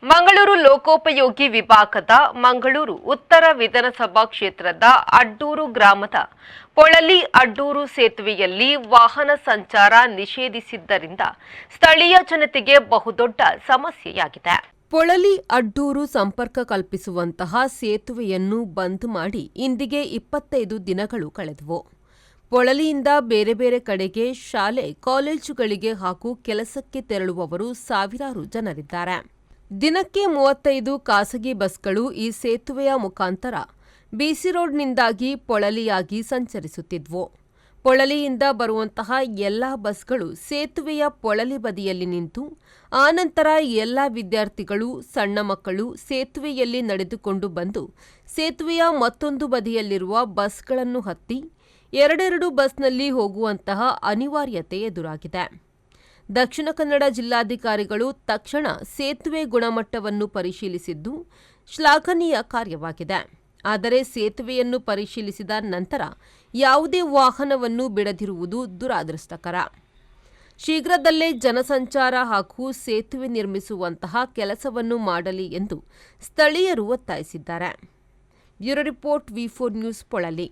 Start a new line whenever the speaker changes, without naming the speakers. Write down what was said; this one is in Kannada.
ಮಂಗಳೂರು ಲೋಕೋಪಯೋಗಿ ವಿಭಾಗದ ಮಂಗಳೂರು ಉತ್ತರ ವಿಧಾನಸಭಾ ಕ್ಷೇತ್ರದ ಅಡ್ಡೂರು ಗ್ರಾಮದ ಪೊಳಲಿ ಅಡ್ಡೂರು ಸೇತುವೆಯಲ್ಲಿ ವಾಹನ ಸಂಚಾರ ನಿಷೇಧಿಸಿದ್ದರಿಂದ ಸ್ಥಳೀಯ ಜನತೆಗೆ ಬಹುದೊಡ್ಡ ಸಮಸ್ಯೆಯಾಗಿದೆ. ಪೊಳಲಿ ಅಡ್ಡೂರು ಸಂಪರ್ಕ ಕಲ್ಪಿಸುವಂತಹ ಸೇತುವೆಯನ್ನು ಬಂದ್ ಮಾಡಿ ಇಂದಿಗೆ 25 ದಿನಗಳು ಕಳೆದವು. ಪೊಳಲಿಯಿಂದ ಬೇರೆ ಬೇರೆ ಕಡೆಗೆ ಶಾಲೆ, ಕಾಲೇಜುಗಳಿಗೆ ಹಾಗೂ ಕೆಲಸಕ್ಕೆ ತೆರಳುವವರು ಸಾವಿರಾರು ಜನರಿದ್ದಾರೆ. ದಿನಕ್ಕೆ 35 ಖಾಸಗಿ ಬಸ್ಗಳು ಈ ಸೇತುವೆಯ ಮುಖಾಂತರ ಬಿಸಿ ರೋಡ್ನಿಂದಾಗಿ ಪೊಳಲಿಯಾಗಿ ಸಂಚರಿಸುತ್ತಿದ್ವು. ಪೊಳಲಿಯಿಂದ ಬರುವಂತಹ ಎಲ್ಲಾ ಬಸ್ಗಳು ಸೇತುವೆಯ ಪೊಳಲಿ ಬದಿಯಲ್ಲಿ ನಿಂತು ಆನಂತರ ಎಲ್ಲ ವಿದ್ಯಾರ್ಥಿಗಳು, ಸಣ್ಣ ಮಕ್ಕಳು ಸೇತುವೆಯಲ್ಲಿ ನಡೆದುಕೊಂಡು ಬಂದು ಸೇತುವೆಯ ಮತ್ತೊಂದು ಬದಿಯಲ್ಲಿರುವ ಬಸ್ಗಳನ್ನು ಹತ್ತಿ ಎರಡೆರಡು ಬಸ್ನಲ್ಲಿ ಹೋಗುವಂತಹ ಅನಿವಾರ್ಯತೆ ಎದುರಾಗಿದೆ. ದಕ್ಷಿಣ ಕನ್ನಡ ಜಿಲ್ಲಾಧಿಕಾರಿಗಳು ತಕ್ಷಣ ಸೇತುವೆ ಗುಣಮಟ್ಟವನ್ನು ಪರಿಶೀಲಿಸಿದ್ದು ಶ್ಲಾಘನೀಯ ಕಾರ್ಯವಾಗಿದೆ. ಆದರೆ ಸೇತುವೆಯನ್ನು ಪರಿಶೀಲಿಸಿದ ನಂತರ ಯಾವುದೇ ವಾಹನವನ್ನು ಬಿಡದಿರುವುದು ದುರಾದೃಷ್ಟಕರ. ಶೀಘ್ರದಲ್ಲೇ ಜನಸಂಚಾರ ಹಾಗೂ ಸೇತುವೆ ನಿರ್ಮಿಸುವಂತಹ ಕೆಲಸವನ್ನು ಮಾಡಲಿ ಎಂದು ಸ್ಥಳೀಯರು ಒತ್ತಾಯಿಸಿದ್ದಾರೆ. ಬ್ಯೂರೋ ರಿಪೋರ್ಟ್, ವಿ4 ನ್ಯೂಸ್, ಪೊಳಲಿ.